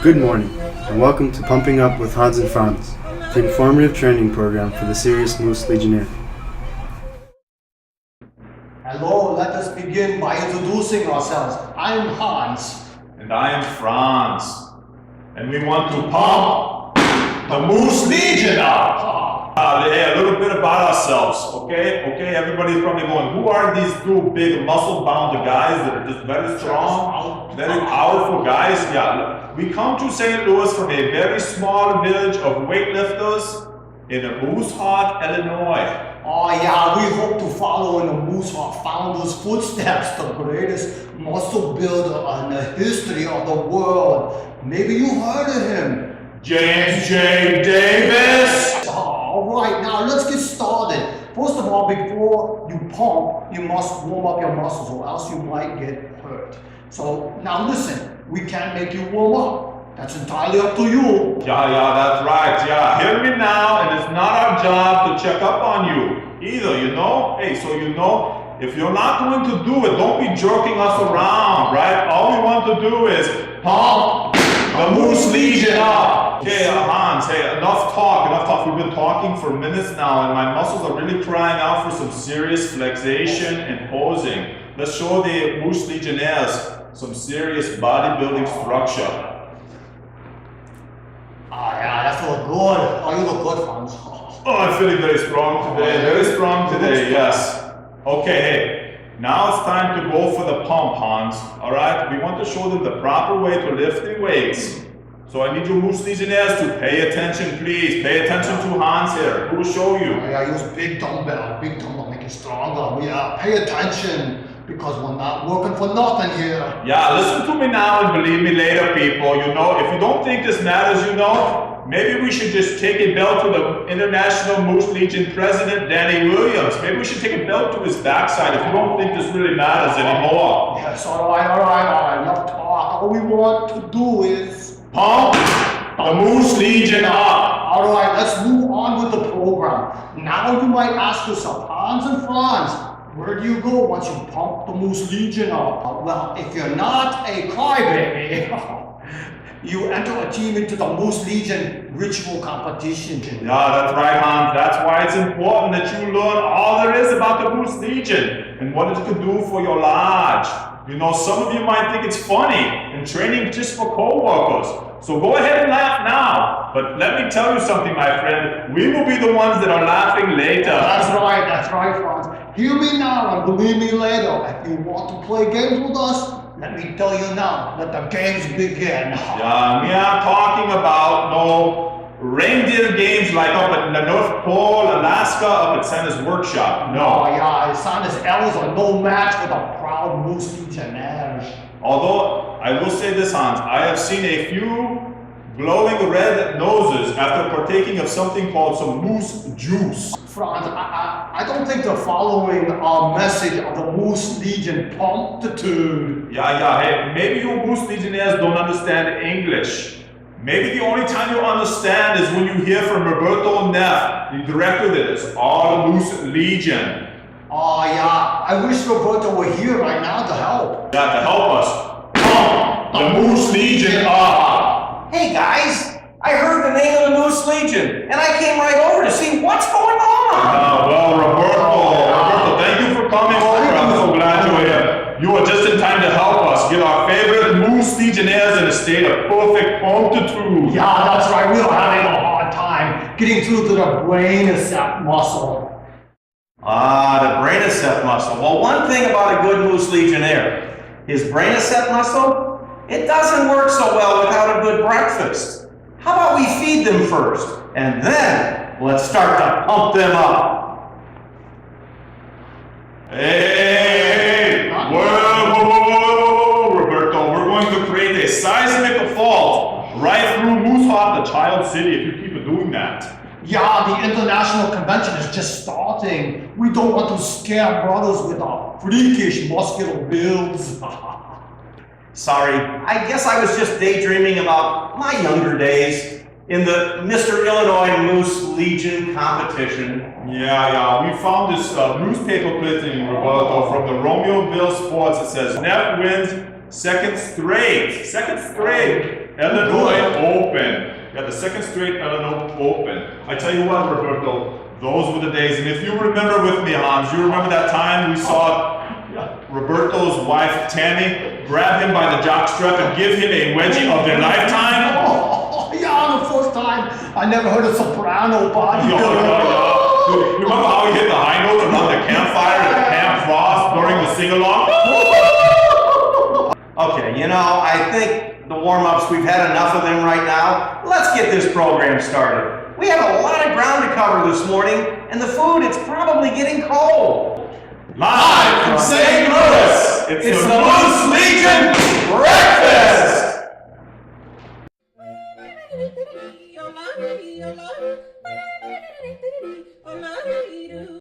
Good morning, and welcome to Pumping Up with Hans and Franz, the informative training program for the Serious Moose Legionnaire. Hello, let us begin by introducing ourselves. I'm Hans. And I am Franz. And we want to pump the Moose Legion up. Hey, a little bit about ourselves, okay? Okay, everybody's probably going, who are these two big muscle-bound guys that are just very strong, very powerful guys? Yeah, we come to St. Louis from a very small village of weightlifters in Moose Heart, Illinois. Oh yeah, we hope to follow in the Moose Heart founder's footsteps, the greatest muscle builder in the history of the world. Maybe you heard of him. James J. Davis! Alright, now let's get started. First of all, before you pump, you must warm up your muscles or else you might get hurt. So now listen, we can't make you warm up. That's entirely up to you. Yeah, that's right. Yeah, hear me now, and it's not our job to check up on you either, you know? Hey, so you know, if you're not going to do it, don't be jerking us around, right? All we want to do is pump the Moose Legion up. Okay, Hans, hey, enough talk. We've been talking for minutes now, and my muscles are really crying out for some serious flexation and posing. Let's show the Moose Legionnaires some serious bodybuilding structure. Yeah, that's look good. Oh, you look good, Franz. Oh, I'm feeling very strong today, yes. Okay, hey, now it's time to go for the pump, Hans, all right? We want to show them the proper way to lift the weights. So I need you Moose Legionnaires to pay attention, please. Pay attention to Hans here. Who will show you? Yeah, use big dumbbell make it stronger. Yeah, pay attention, because we're not working for nothing here. Yeah, listen to me now and believe me later, people. You know, if you don't think this matters, you know, maybe we should just take a belt to the International Moose Legion President, Danny Williams. Maybe we should take a belt to his backside if you don't think this really matters anymore. Yes, all right. Enough talk. All we want to do is pump the Moose Legion up. All right, let's move on with the program. Now you might ask yourself, Hans and Franz, where do you go once you pump the Moose Legion up? Well, if you're not a crybaby, you enter a team into the Moose Legion ritual competition. Yeah, that's right, Hans. That's why it's important that you learn all there is about the Moose Legion and what it can do for your lodge. You know, some of you might think it's funny and training just for co-workers. So go ahead and laugh now. But let me tell you something, my friend. We will be the ones that are laughing later. That's right, Franz. Hear me now and believe me later. If you want to play games with us, let me tell you now, let the games begin. Yeah, we are talking about no reindeer games like up at the North Pole, Alaska, up at Santa's workshop. No. Oh yeah, Santa's elves are no match for the proud Moose Legionnaires. Although, I will say this, Hans, I have seen a few glowing red noses after partaking of something called some moose juice. Franz, I don't think they're following our message of the Moose Legion pumptitude. Yeah, hey, maybe you Moose Legionnaires don't understand English. Maybe the only time you understand is when you hear from Roberto Neff, the director that is all Moose Legion. Oh yeah, I wish Roberto were here right now to help. Yeah, to help us pump the Moose Legion up. Hey guys, I heard the name of the Moose Legion, and I came right over to see what's going on. Well, Roberto, thank you for coming over. I'm so glad you're here. You are just in time to help us get our favorite Moose Legionnaires in a state of perfect promptitude. Yeah, that's right. We are having a hard time getting through to the brainocep muscle. The brainocep muscle. Well, one thing about a good Moose Legionnaire, his brainocep muscle, it doesn't work so well without a good breakfast. How about we feed them first, and then let's start to pump them up. Hey, whoa, Roberto, we're going to create a seismic assault right through Moose Heart, the child city, if you keep doing that. Yeah, the international convention is just starting. We don't want to scare brothers with our freakish muscular builds. Sorry, I guess I was just daydreaming about my younger days in the Mr. Illinois Moose Legion competition. Yeah, we found this newspaper clipping, Roberto, from the Romeoville Sports. It says, Neff wins Second straight Illinois Open. Yeah, the second straight Illinois Open. I tell you what, Roberto, those were the days. And if you remember with me, Hans, you remember that time we saw Roberto's wife, Tammy, grab him by the jockstrap and give him a wedgie of their lifetime? Oh, yeah, the first time I never heard a soprano body. Remember how he hit the high notes around the campfire at Camp Frost during the sing-along? Okay, I think the warm-ups, we've had enough of them right now. Let's get this program started. We have a lot of ground to cover this morning, and the food, it's probably getting cold. Live from St. Louis, it's the Moose Legion Breakfast! Oh,